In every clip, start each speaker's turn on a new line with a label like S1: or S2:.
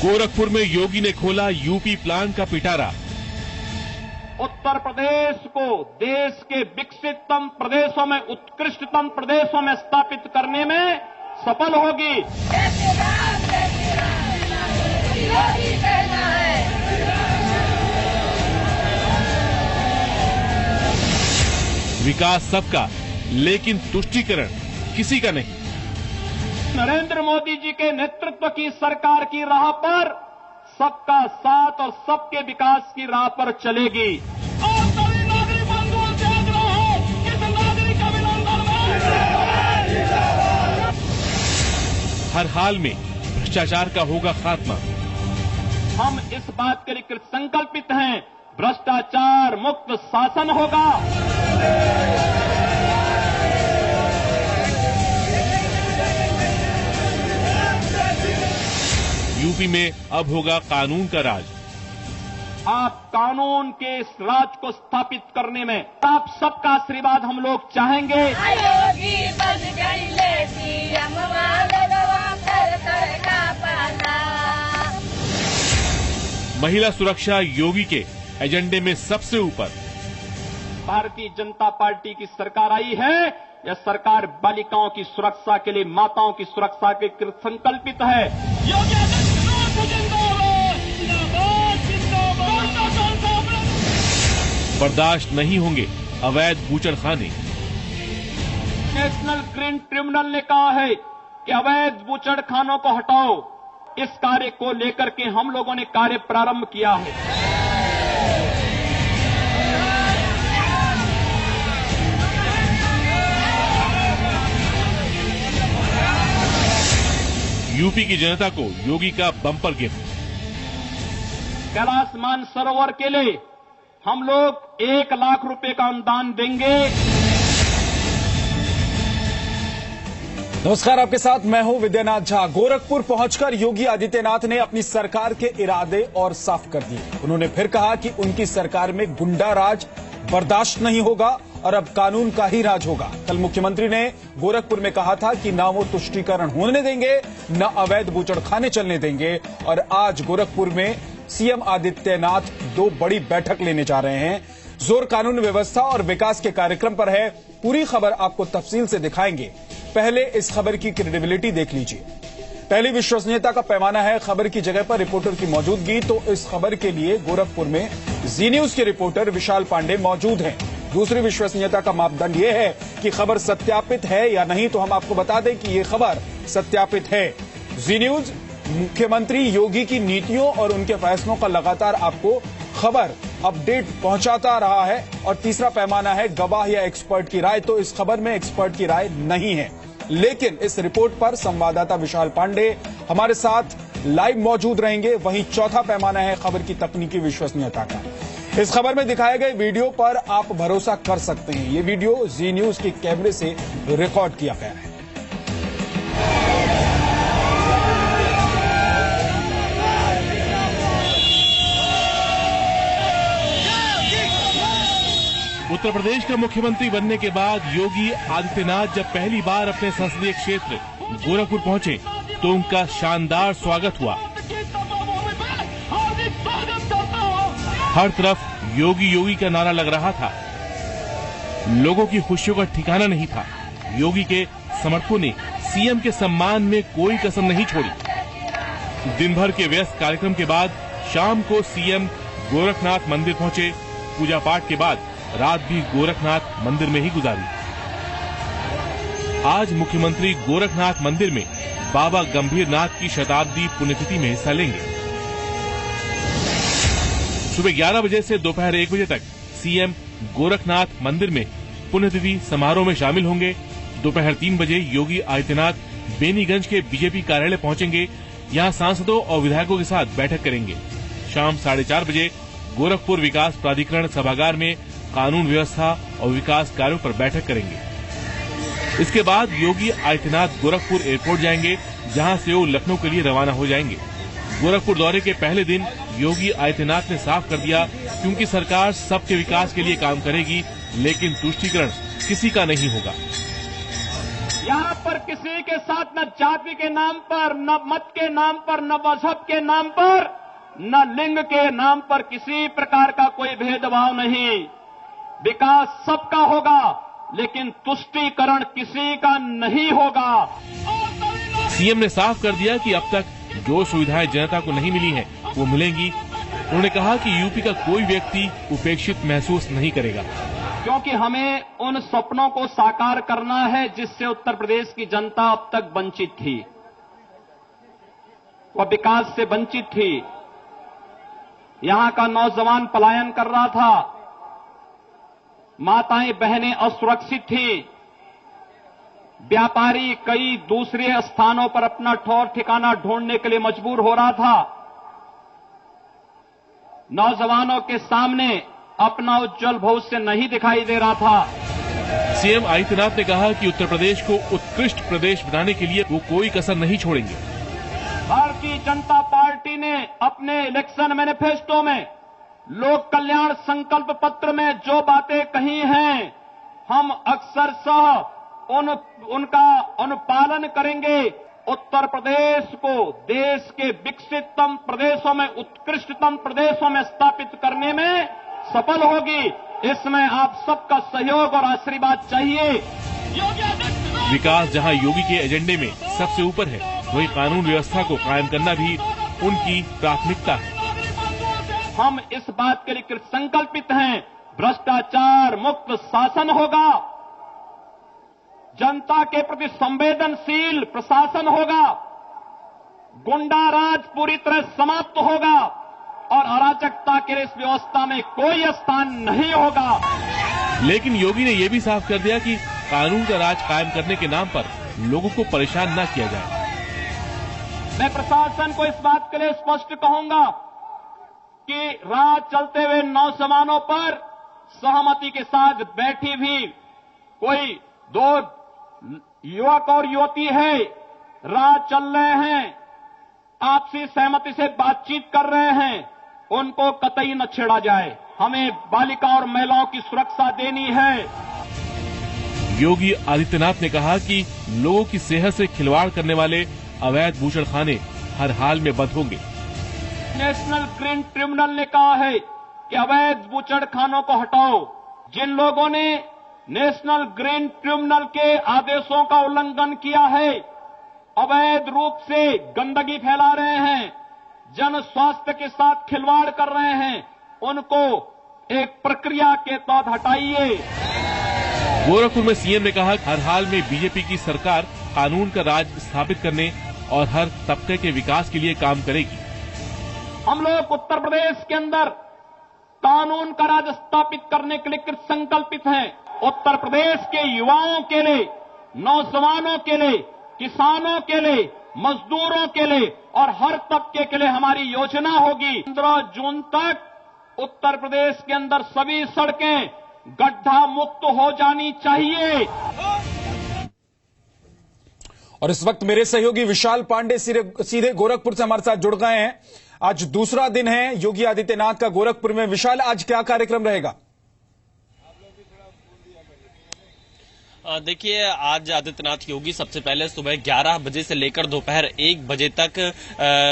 S1: गोरखपुर में योगी ने खोला यूपी प्लान का पिटारा।
S2: उत्तर प्रदेश को देश के विकसिततम प्रदेशों में, उत्कृष्टतम प्रदेशों में स्थापित करने में सफल होगी।
S1: विकास सबका, लेकिन तुष्टीकरण किसी का नहीं।
S2: नरेंद्र मोदी जी के नेतृत्व की सरकार की राह पर सबका साथ और सबके विकास की राह पर चलेगी। और सभी नागरिक बंधुओं से आग्रह है कि इस नागरिक अभिनंदन में
S1: हर हाल में भ्रष्टाचार का होगा खात्मा।
S2: हम इस बात के लिए संकल्पित हैं, भ्रष्टाचार मुक्त शासन होगा।
S1: यूपी में अब होगा कानून का राज।
S2: आप कानून के इस राज को स्थापित करने में आप सबका आशीर्वाद हम लोग चाहेंगे।
S1: महिला सुरक्षा योगी के एजेंडे में सबसे ऊपर।
S2: भारतीय जनता पार्टी की सरकार आई है, यह सरकार बालिकाओं की सुरक्षा के लिए, माताओं की सुरक्षा के लिए संकल्पित है।
S1: बर्दाश्त नहीं होंगे अवैध बूचड़खाने।
S2: नेशनल ग्रीन ट्रिब्यूनल ने कहा है कि अवैध बूचड़खानों को हटाओ। इस कार्य को लेकर के हम लोगों ने कार्य प्रारंभ किया है।
S1: यूपी की जनता को योगी का बम्पर गिफ्ट।
S2: कैलाश मानसरोवर के लिए हम लोग 1 लाख रुपए का अनुदान देंगे।
S3: नमस्कार, आपके साथ मैं हूं विद्यानाथ झा। गोरखपुर पहुंचकर योगी आदित्यनाथ ने अपनी सरकार के इरादे और साफ कर दिए। उन्होंने फिर कहा कि उनकी सरकार में गुंडा राज बर्दाश्त नहीं होगा और अब कानून का ही राज होगा। कल मुख्यमंत्री ने गोरखपुर में कहा था कि न वो तुष्टीकरण होने देंगे, न अवैध बूचड़खाने चलने देंगे। और आज गोरखपुर में सीएम आदित्यनाथ 2 बड़ी बैठक लेने जा रहे हैं। जोर कानून व्यवस्था और विकास के कार्यक्रम पर है। पूरी खबर आपको तफसील से दिखाएंगे। पहले इस खबर की क्रेडिबिलिटी देख लीजिए। पहली विश्वसनीयता का पैमाना है खबर की जगह पर रिपोर्टर की मौजूदगी। तो इस खबर के लिए गोरखपुर में जी न्यूज के रिपोर्टर विशाल पांडे मौजूद हैं। दूसरी विश्वसनीयता का मापदंड यह है कि खबर सत्यापित है या नहीं। तो हम आपको बता दें कि यह खबर सत्यापित है। जी न्यूज मुख्यमंत्री योगी की नीतियों और उनके फैसलों का लगातार आपको खबर अपडेट पहुंचाता रहा है। और तीसरा पैमाना है गवाह या एक्सपर्ट की राय। तो इस खबर में एक्सपर्ट की राय नहीं है, लेकिन इस रिपोर्ट पर संवाददाता विशाल पांडे हमारे साथ लाइव मौजूद रहेंगे। वहीं चौथा पैमाना है खबर की तकनीकी विश्वसनीयता का। इस खबर में दिखाए गए वीडियो पर आप भरोसा कर सकते हैं। ये वीडियो जी न्यूज के कैमरे से रिकॉर्ड किया गया है।
S1: उत्तर प्रदेश का मुख्यमंत्री बनने के बाद योगी आदित्यनाथ जब पहली बार अपने संसदीय क्षेत्र गोरखपुर पहुंचे तो उनका शानदार स्वागत हुआ। हर तरफ योगी योगी का नारा लग रहा था। लोगों की खुशियों का ठिकाना नहीं था। योगी के समर्थकों ने सीएम के सम्मान में कोई कसर नहीं छोड़ी। दिन भर के व्यस्त कार्यक्रम के बाद शाम को सीएम गोरखनाथ मंदिर पहुंचे। पूजा पाठ के बाद रात भी गोरखनाथ मंदिर में ही गुजारी। आज मुख्यमंत्री गोरखनाथ मंदिर में बाबा गंभीरनाथ की शताब्दी पुण्यतिथि में हिस्सा लेंगे। सुबह 11 बजे से दोपहर 1 बजे तक सीएम गोरखनाथ मंदिर में पुण्यतिथि समारोह में शामिल होंगे। दोपहर 3 बजे योगी आदित्यनाथ बेनीगंज के बीजेपी कार्यालय पहुंचेंगे। यहां सांसदों और विधायकों के साथ बैठक करेंगे। शाम 4:30 बजे गोरखपुर विकास प्राधिकरण सभागार में कानून व्यवस्था और विकास कार्यों पर बैठक करेंगे। इसके बाद योगी आदित्यनाथ गोरखपुर एयरपोर्ट जाएंगे, जहां से वो लखनऊ के लिए रवाना हो जाएंगे। गोरखपुर दौरे के पहले दिन योगी आदित्यनाथ ने साफ कर दिया कि उनकी सरकार सबके विकास के लिए काम करेगी, लेकिन तुष्टीकरण किसी का नहीं होगा।
S2: यहाँ पर किसी के साथ न जाति के नाम पर, न मत के नाम पर, न मजहब के नाम पर, न लिंग के नाम पर किसी प्रकार का कोई भेदभाव नहीं। विकास सबका होगा, लेकिन तुष्टीकरण किसी का नहीं होगा।
S1: सीएम ने साफ कर दिया कि अब तक जो सुविधाएं जनता को नहीं मिली हैं, वो मिलेंगी। उन्होंने कहा कि यूपी का कोई व्यक्ति उपेक्षित महसूस नहीं करेगा,
S2: क्योंकि हमें उन सपनों को साकार करना है जिससे उत्तर प्रदेश की जनता अब तक वंचित थी। वह विकास से वंचित थी। यहां का नौजवान पलायन कर रहा था, माताएं बहनें असुरक्षित थी, व्यापारी कई दूसरे स्थानों पर अपना ठौर ठिकाना ढूंढने के लिए मजबूर हो रहा था। नौजवानों के सामने अपना उज्जवल भविष्य नहीं दिखाई दे रहा था।
S1: सीएम आदित्यनाथ ने कहा कि उत्तर प्रदेश को उत्कृष्ट प्रदेश बनाने के लिए वो कोई कसर नहीं छोड़ेंगे।
S2: भारतीय जनता पार्टी ने अपने इलेक्शन मैनिफेस्टो में, लोक कल्याण संकल्प पत्र में जो बातें कही हैं, हम अक्सरशः उनका अनुपालन करेंगे। उत्तर प्रदेश को देश के विकसिततम प्रदेशों में, उत्कृष्टतम प्रदेशों में स्थापित करने में सफल होगी। इसमें आप सबका सहयोग और आशीर्वाद चाहिए।
S1: विकास जहां योगी के एजेंडे में सबसे ऊपर है, वहीं कानून व्यवस्था को कायम करना भी उनकी प्राथमिकता है।
S2: हम इस बात के लिए संकल्पित हैं, भ्रष्टाचार मुक्त शासन होगा, जनता के प्रति संवेदनशील प्रशासन होगा, गुंडा राज पूरी तरह समाप्त होगा और अराजकता के इस व्यवस्था में कोई स्थान नहीं होगा।
S1: लेकिन योगी ने यह भी साफ कर दिया कि कानून का राज कायम करने के नाम पर लोगों को परेशान न किया जाए।
S2: मैं प्रशासन को इस बात के लिए स्पष्ट कहूंगा कि राज चलते हुए नौजवानों पर सहमति के साथ बैठी भी कोई दो युवक और युवती है, राह चल रहे हैं, आपसी सहमति से बातचीत कर रहे हैं, उनको कतई न छेड़ा जाए। हमें बालिका और महिलाओं की सुरक्षा देनी है।
S1: योगी आदित्यनाथ ने कहा कि लोगों की सेहत से खिलवाड़ करने वाले अवैध बूचड़खाने हर हाल में बंद होंगे।
S2: नेशनल ग्रीन ट्रिब्यूनल ने कहा है कि अवैध बूचड़खानों को हटाओ। जिन लोगों ने नेशनल ग्रीन ट्रिब्यूनल के आदेशों का उल्लंघन किया है, अवैध रूप से गंदगी फैला रहे हैं, जन स्वास्थ्य के साथ खिलवाड़ कर रहे हैं, उनको एक प्रक्रिया के तहत हटाइए।
S1: गोरखपुर में सीएम ने कहा हर हाल में बीजेपी की सरकार कानून का राज स्थापित करने और हर तबके के विकास के लिए काम करेगी।
S2: हम लोग उत्तर प्रदेश के अंदर कानून का राज स्थापित करने के लिए कृत संकल्पित हैं। उत्तर प्रदेश के युवाओं के लिए, नौजवानों के लिए, किसानों के लिए, मजदूरों के लिए और हर तबके के लिए हमारी योजना होगी। 15 जून तक उत्तर प्रदेश के अंदर सभी सड़कें गड्ढा मुक्त हो जानी चाहिए।
S3: और इस वक्त मेरे सहयोगी विशाल पांडे सीधे गोरखपुर से हमारे साथ जुड़ गए हैं। आज दूसरा दिन है योगी आदित्यनाथ का गोरखपुर में। विशाल, आज क्या कार्यक्रम रहेगा?
S4: देखिए, आज आदित्यनाथ योगी सबसे पहले सुबह 11 बजे से लेकर दोपहर 1 बजे तक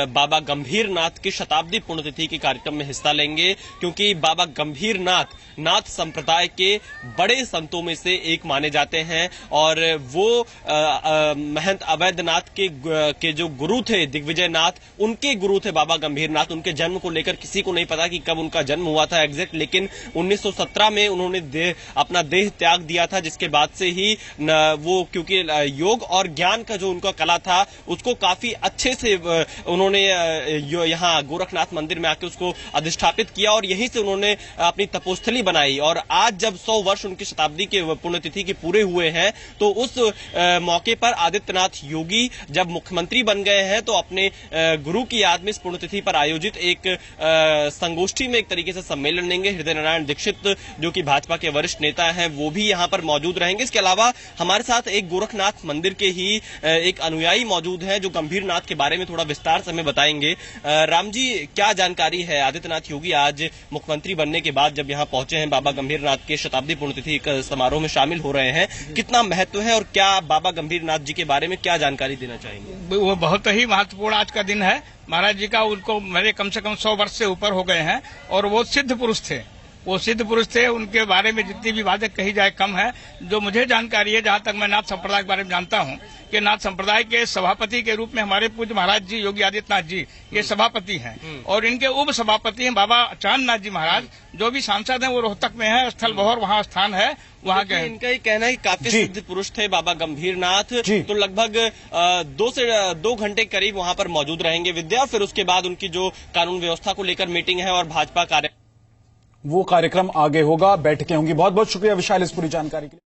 S4: बाबा गंभीर नाथ की शताब्दी पुण्यतिथि के कार्यक्रम में हिस्सा लेंगे, क्योंकि बाबा गंभीर नाथ संप्रदाय के बड़े संतों में से एक माने जाते हैं और वो महंत अवैधनाथ के जो गुरु थे, दिग्विजय नाथ, उनके गुरु थे बाबा गंभीर नाथ। उनके जन्म को लेकर किसी को नहीं पता कि कब उनका जन्म हुआ था एग्जैक्ट, लेकिन 1917 में उन्होंने अपना देह त्याग दिया था, जिसके बाद से ही वो, क्योंकि योग और ज्ञान का जो उनका कला था उसको काफी अच्छे से उन्होंने यहाँ गोरखनाथ मंदिर में आके उसको अधिष्ठापित किया और यहीं से उन्होंने अपनी तपोस्थली बनाई। और आज जब 100 वर्ष उनकी शताब्दी के पुण्यतिथि के पूरे हुए हैं, तो उस मौके पर आदित्यनाथ योगी जब मुख्यमंत्री बन गए हैं, तो अपने गुरु की याद में इस पुण्यतिथि पर आयोजित एक संगोष्ठी में एक तरीके से सम्मेलन लेंगे। हृदय नारायण दीक्षित जो कि भाजपा के वरिष्ठ नेता हैं, वो भी यहाँ पर मौजूद रहेंगे। इसके अलावा बाबा, हमारे साथ एक गोरखनाथ मंदिर के ही एक अनुयायी मौजूद हैं जो गंभीरनाथ के बारे में थोड़ा विस्तार से हमें बताएंगे। राम जी, क्या जानकारी है? आदित्यनाथ योगी आज मुख्यमंत्री बनने के बाद जब यहाँ पहुंचे हैं, बाबा गंभीरनाथ के शताब्दी पुण्यतिथि समारोह में शामिल हो रहे हैं, कितना महत्व है और क्या बाबा गंभीरनाथ जी के बारे में क्या जानकारी देना चाहेंगे?
S5: वो बहुत ही महत्वपूर्ण आज का दिन है महाराज जी का। उनको मेरे कम से कम 100 वर्ष से ऊपर हो गए हैं और वो सिद्ध पुरुष थे। उनके बारे में जितनी भी बातें कही जाए कम है। जो मुझे जानकारी है, जहां तक मैं नाथ संप्रदाय के बारे में जानता हूं, कि नाथ संप्रदाय के सभापति के रूप में हमारे पूज्य महाराज जी योगी आदित्यनाथ जी ये सभापति हैं और इनके उप सभापति हैं बाबा चांदनाथ जी महाराज। जो भी सांसद हैं वो रोहतक में है, स्थल बहौर वहाँ स्थान है, वहाँ के।
S4: इनका ही कहना है कि काफी सिद्ध पुरुष थे बाबा गंभीरनाथ, तो लगभग 2 घंटे करीब वहाँ पर मौजूद रहेंगे विद्या। फिर उसके बाद उनकी जो कानून व्यवस्था को लेकर मीटिंग है और भाजपा वो
S3: कार्यक्रम आगे होगा, बैठकें होंगी। बहुत बहुत शुक्रिया विशाल इस पूरी जानकारी के लिए।